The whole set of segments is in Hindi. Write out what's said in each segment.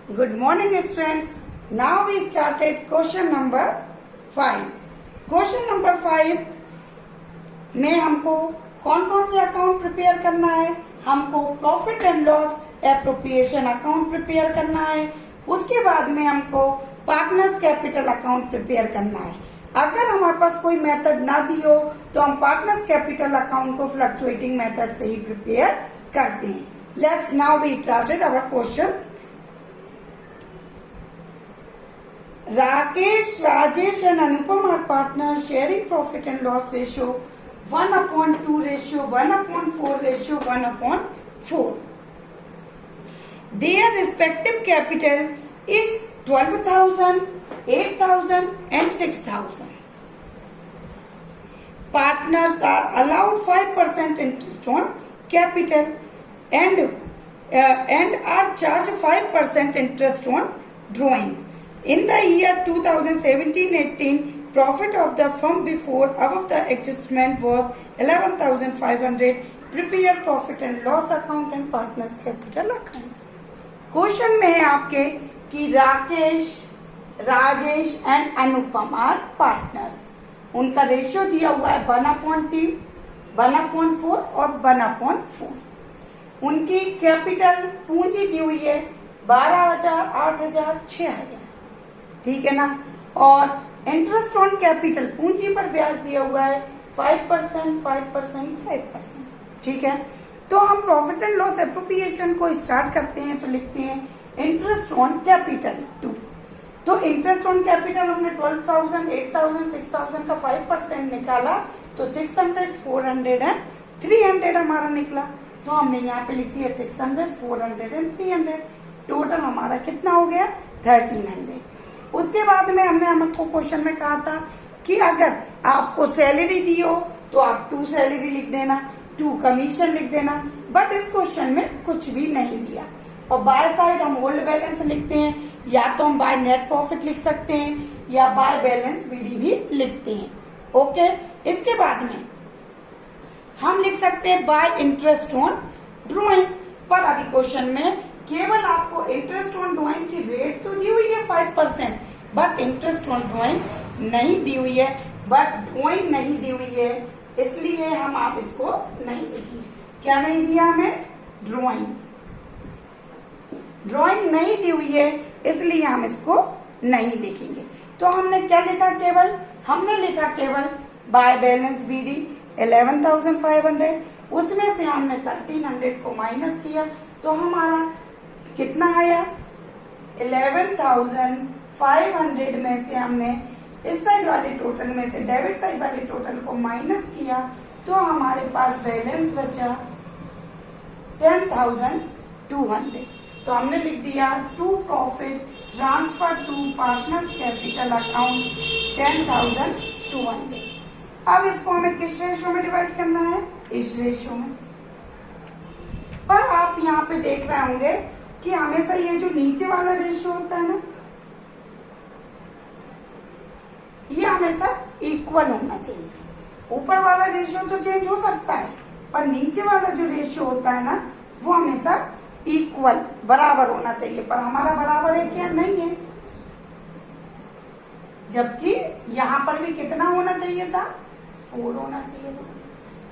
Good morning students. Now we started question number 5. Question number 5 में हमको कौन कौन से अकाउंट प्रिपेयर करना है। हमको profit and loss appropriation account prepare करना है। उसके बाद में हमको पार्टनर्स कैपिटल अकाउंट प्रिपेयर करना है। अगर हमारे पास कोई मेथड ना दी हो तो हम पार्टनर्स कैपिटल अकाउंट को फ्लक्चुएटिंग मेथड से ही प्रिपेयर करते हैं। Let's now we started our question. Rakesh, Rajesh and Anupam are partners sharing profit and loss ratio 1/2 ratio 1/4 ratio 1/4. Their respective capital is 12,000, 8,000 and 6,000. Partners are allowed 5% interest on capital and are charged 5% interest on drawing. In the year 2017-18, profit of the firm before above the adjustment was 11,500. Prepare profit and loss account and partners capital account. Question में है आपके कि Rakesh, Rajesh and Anupam are partners. उनका रेशियो दिया हुआ है 1/3, 1/4 और 1/4। उनकी कैपिटल पूंजी दी हुई है 12,000, 8,000, 6,000, ठीक है ना। और इंटरेस्ट ऑन कैपिटल पूंजी पर ब्याज दिया हुआ है 5%, 5%, 5%, ठीक है। तो हम प्रॉफिट एंड लॉस एप्रोप्रिएशन को स्टार्ट करते हैं तो लिखते हैं इंटरेस्ट ऑन कैपिटल 2। तो इंटरेस्ट ऑन कैपिटल हमने 12,000, 8,000, 6,000 का 5% निकाला तो 600, 400 एंड 300 हमारा निकला। तो हमने यहाँ पे लिख दिया 600, 400 एंड 300। टोटल हमारा कितना हो गया 1300। उसके बाद में हमने हमको क्वेश्चन में कहा था कि अगर आपको सैलरी दी हो तो आप 2 सैलरी लिख देना, 2 कमीशन लिख देना। बट इस क्वेश्चन में कुछ भी नहीं दिया। और बाय साइड हम होल्ड बैलेंस लिखते हैं, या तो हम बाय नेट प्रॉफिट लिख सकते हैं या बाय बैलेंस बीडी भी लिखते हैं। ओके, इसके बाद में हम लिख सकते हैं बाय इंटरेस्ट ऑन ड्रॉइंग। पर अभी क्वेश्चन में केवल आपको इंटरेस्ट ऑन ड्रॉइंग की रेट तो दी हुई है 5%, बट इंटरेस्ट ऑन ड्रॉइंग नहीं दी हुई है, बट ड्रॉइंग नहीं दी हुई है, इसलिए हम आप इसको नहीं लिखेंगे। क्या नहीं दिया हमें? ड्रॉइंग। ड्रॉइंग नहीं दी हुई है इसलिए हम इसको नहीं लिखेंगे। तो हमने क्या लिखा? केवल हमने लिखा केवल बाय बैलेंस बीडी 11,500, उसमें से हमने 1300 को माइनस किया तो हमारा कितना आया? 11,500 में से हमने इस साइड वाले टोटल में से डेबिट साइड वाले टोटल को माइनस किया तो हमारे पास बैलेंस बचा 10,200। तो हमने लिख दिया to profit transfer to partners capital account 10,200। अब इसको हमें किस रेशियो में डिवाइड करना है? इस रेशियो में। पर आप यहाँ पे देख रहे होंगे कि हमेशा ये जो नीचे वाला रेशियो होता है ना, ये हमेशा इक्वल होना चाहिए। ऊपर वाला रेशियो तो चेंज हो सकता है, पर नीचे वाला जो रेशियो होता है ना, वो हमेशा इक्वल बराबर होना चाहिए। पर हमारा बराबर है क्या? नहीं है। जबकि यहाँ पर भी कितना होना चाहिए था? 4 होना चाहिए था।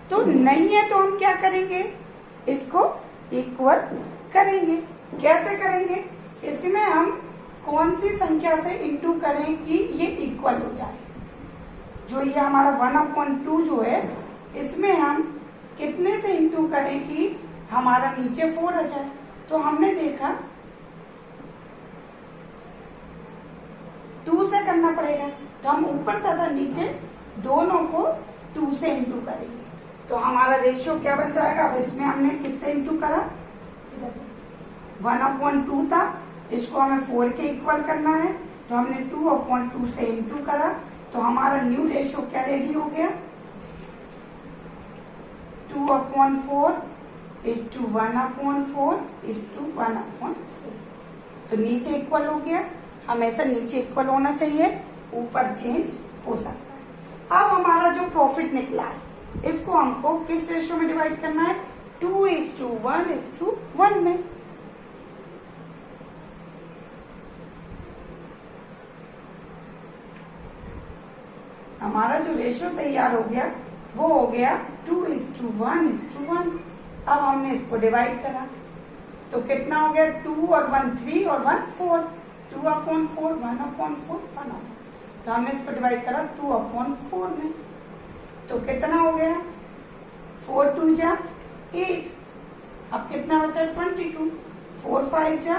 तो नहीं है तो हम क्या करेंगे? इसको इक्वल करेंगे। कैसे करेंगे? इसमें हम कौन सी संख्या से इंटू करें कि ये इक्वल हो जाए? जो ये हमारा 1/2 जो है, इसमें हम कितने से इंटू करें कि हमारा नीचे 4 आ जाए? तो हमने देखा 2 से करना पड़ेगा, तो हम ऊपर तथा नीचे दोनों को 2 से इंटू करेंगे। तो हमारा रेशियो क्या बन जाएगा? अब इसमें हमने किससे इंटू करा? 1/2 था, इसको हमें 4 के इक्वल करना है तो हमने 2/2 से इंटू करा। तो हमारा न्यू रेशियो क्या रेडी हो गया? 2/4 is to 1/4 is to 1/4। तो नीचे इक्वल हो गया। हमेशा नीचे इक्वल होना चाहिए, ऊपर चेंज हो सकता है। अब हमारा जो प्रॉफिट निकला है इसको हमको किस रेशियो में डिवाइड करना है? 2:1:1 में। हमारा जो रेशियो तैयार हो गया वो हो गया 2:1:1। अब हमने इसको डिवाइड करा तो कितना हो गया, 2 और 1 3 और 1 4, 2/4, 1/4, 1 होगा। तो हमने इसको डिवाइड करा 2/4 में, तो कितना हो गया, 4 2 जा 8। अब कितना बचा, 22, 4 5 जा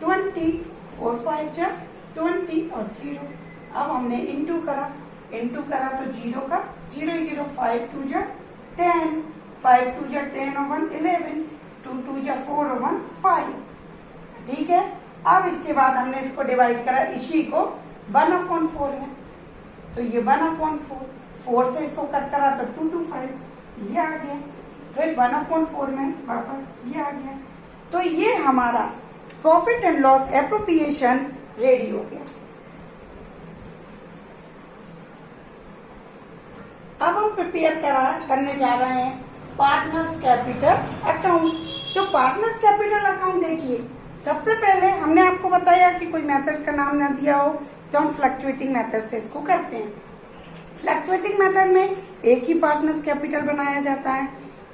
20, 4 5 जा 20 और 0। अब हमने इंटू करा तो 0 का 0 0, 5 2 जा 10, 5 2 जा 10 और 1 11, 2 2 जा 4 और 1 5। ठीक है, अब इसके बाद हमने इसको डिवाइड करा इसी को 1/4 में, तो ये 1/4, 4 से इसको कट करा तो 2 2 5 ये आ गया, फिर 1/4 में वापस ये आ गया। तो ये हमारा profit and loss appropriation ready हो गया। अब हम प्रिपेयर करने जा रहे हैं पार्टनर्स कैपिटल अकाउंट। तो पार्टनर्स कैपिटल अकाउंट देखिए, सबसे पहले हमने आपको बताया कि कोई मेथड का नाम ना दिया हो तो हम फ्लक्चुएटिंग मेथड से इसको करते हैं। फ्लक्चुएटिंग मेथड में एक ही पार्टनर्स कैपिटल बनाया जाता है,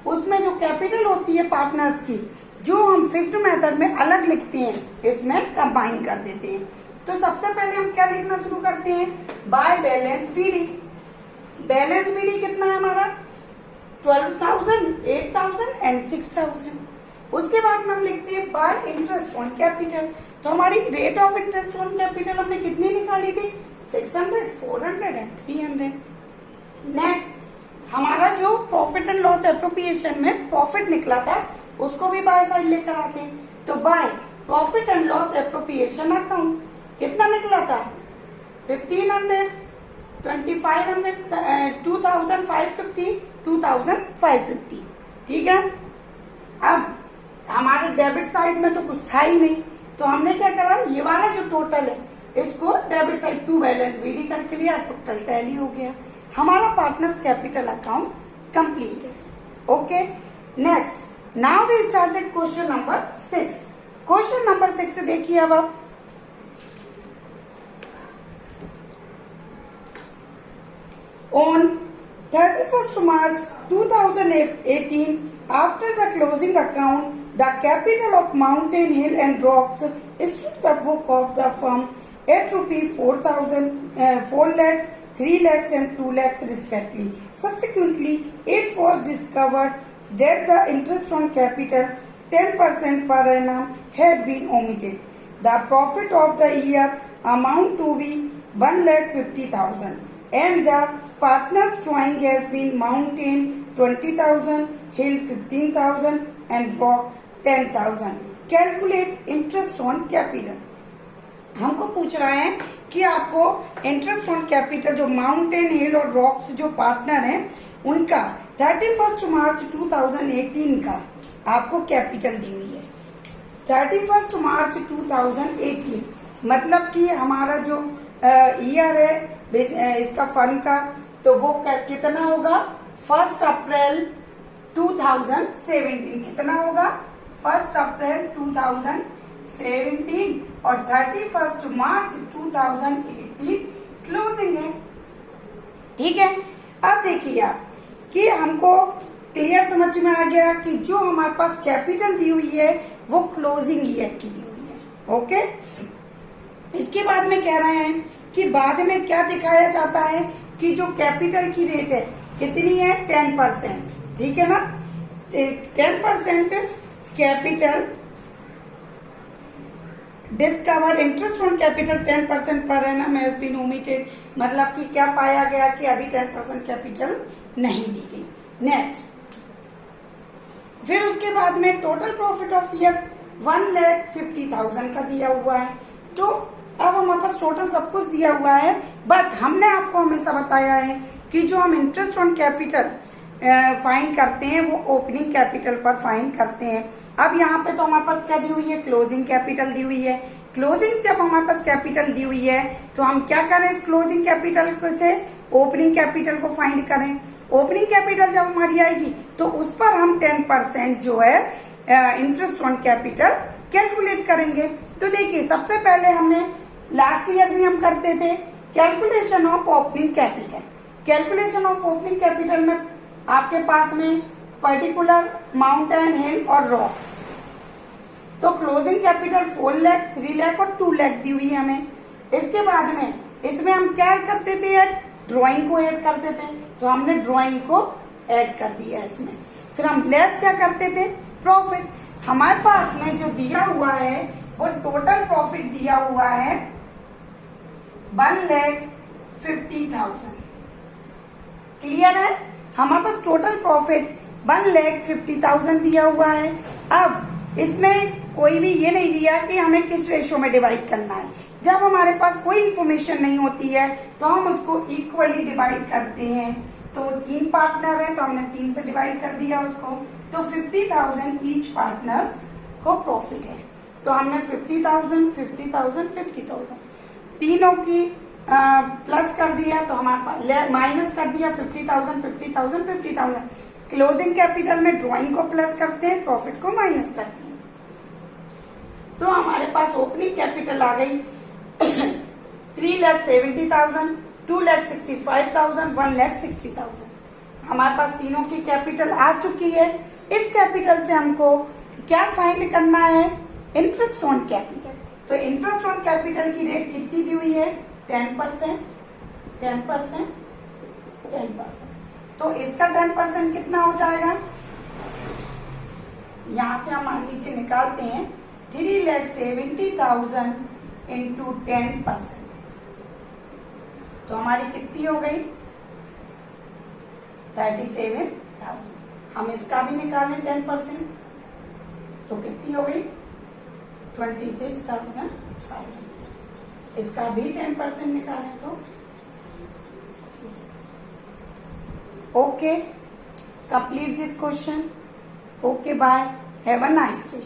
उसमें जो कैपिटल होती है पार्टनर्स की, जो हम फिक्स्ड मेथड में अलग लिखते हैं, इसमें कंबाइन कर देते हैं। तो सबसे पहले हम क्या लिखना शुरू करते हैं, by balance BD. Balance BD कितना है हमारा, 12,000, 8,000 एंड 6,000। उसके बाद में हम लिखते हैं बाय इंटरेस्ट ऑन कैपिटल। तो हमारी rate of interest on capital हमने कितनी निकाली थी, 600, 400 एंड 300। नेक्स्ट हमारा जो प्रॉफिट एंड लॉस एप्रोप्रिएशन में प्रॉफिट निकला था उसको भी बाय साइड लेकर आते हैं। तो by profit and loss appropriation account कितना निकला था, 1500, 2500, 2550, 2550। ठीक है, अब हमारे डेबिट साइड में तो कुछ था ही नहीं, तो हमने क्या करा, ये वाला जो टोटल है इसको debit side to balance BD करके लिया, टोटल टैली हो गया, हमारा पार्टनर्स कैपिटल अकाउंट कंप्लीट है। Okay, next now we started question number 6। Question number 6 से देखिए अब आप, on 31st March 2018, after the closing account, the capital of Mountain Hill and Rocks stood the book of the firm at rupees 4 lakhs, 3 lakhs and 2 lakhs respectively. Subsequently, it was discovered that the interest on capital 10% per annum had been omitted. The profit of the year amount to be 1,50,000 and the partners drawing has been Mountain 20,000, Hill 15,000 and Rock 10,000. Calculate interest on capital. हमको पूछ रहा है कि आपको इंटरेस्ट ऑन कैपिटल जो माउंटेन हिल और रॉक्स जो पार्टनर हैं उनका 31 मार्च 2018 का आपको कैपिटल दी हुई है। 31 मार्च 2018 मतलब कि हमारा जो ईयर है इसका फर्म का, तो वो कितना होगा, 1 अप्रैल 2017। कितना होगा, 1 अप्रैल 2017 और 31 मार्च 2018 क्लोजिंग है। ठीक है, अब देखिए आप कि हमको क्लियर समझ में आ गया कि जो हमारे पास कैपिटल दी हुई है वो क्लोजिंग ईयर की दी हुई है। ओके, इसके बाद में कह रहे हैं कि बाद में क्या दिखाया जाता है कि जो कैपिटल की रेट है कितनी है, 10%। ठीक है ना, 10% capital discover interest on capital 10% per annum has been omitted. मतलब कि क्या पाया गया कि अभी 10% कैपिटल नहीं दी गई। नेक्स्ट, फिर उसके बाद में टोटल प्रॉफिट ऑफ ईयर 1,50,000 का दिया हुआ है। तो अब हमारे पास टोटल सब कुछ दिया हुआ है, बट हमने आपको हमेशा बताया है कि जो हम इंटरेस्ट ऑन कैपिटल फाइंड करते हैं वो ओपनिंग कैपिटल पर फाइंड करते हैं। अब यहाँ पे तो हमारे पास क्या दी हुई है, क्लोजिंग कैपिटल दी हुई है। क्लोजिंग जब हमारे पास कैपिटल दी हुई है तो हम क्या करें, इस क्लोजिंग कैपिटल को से ओपनिंग कैपिटल को फाइंड करें। ओपनिंग कैपिटल जब हमारी आएगी तो उस पर हम 10% जो है इंटरेस्ट ऑन कैपिटल कैलकुलेट करेंगे। तो देखिए, सबसे पहले हमने लास्ट ईयर भी हम करते थे calculation of opening capital. Calculation of opening capital में आपके पास में पर्टिकुलर माउंटेन, हिल और रॉक्स। तो क्लोजिंग कैपिटल 4 लाख, 3 लाख और 2 लाख दी हुई है हमें। इसके बाद में इसमें हम क्या ऐड करते थे, ऐड ड्राइंग को ऐड करते थे, तो हमने ड्राइंग को ऐड कर दिया इसमें। फिर हम लेस क्या करते थे, प्रॉफिट। हमारे पास में जो दिया हुआ है वो टोटल प्रॉफिट दिया हुआ है 1,50,000। क्लियर है, हमारे पास टोटल प्रॉफिट 1,50,000 दिया हुआ है। अब इसमें कोई भी ये नहीं दिया कि हमें किस रेशो में डिवाइड करना है। जब हमारे पास कोई इंफॉर्मेशन नहीं होती है तो हम उसको इक्वली डिवाइड करते हैं। तो 3 पार्टनर है तो हमने 3 से डिवाइड कर दिया उसको, तो 50,000 ईच पार्टनर्स को प्रॉफिट है। तो हमने 50,000, 50,000, 50,000 तीनों की प्लस कर दिया, तो हमारे पास माइनस कर दिया 50,000, 50,000, 50,000। क्लोजिंग कैपिटल में ड्राइंग को प्लस करते हैं, प्रॉफिट को माइनस करते हैं। तो हमारे पास ओपनिंग कैपिटल आ गई 3,70,000, 2,65,000, 1,60,000। हमारे पास तीनों की कैपिटल आ चुकी है। इस कैपिटल से हमको क्या फाइंड करना है, इंटरेस्ट ऑन कैपिटल। तो इंटरेस्ट ऑन कैपिटल की रेट कितनी दी हुई है, 10%, 10%, 10%। तो इसका 10% कितना हो जाएगा, यहां से हम मान लीजिए निकालते हैं 3,70,000 इंटू 10%। तो हमारी कितनी हो गई, 37,000। हम इसका भी निकालें 10%, तो कितनी हो गई 26,500। इसका भी 10% निकालें तो okay, complete this question. Okay, bye, have a nice day.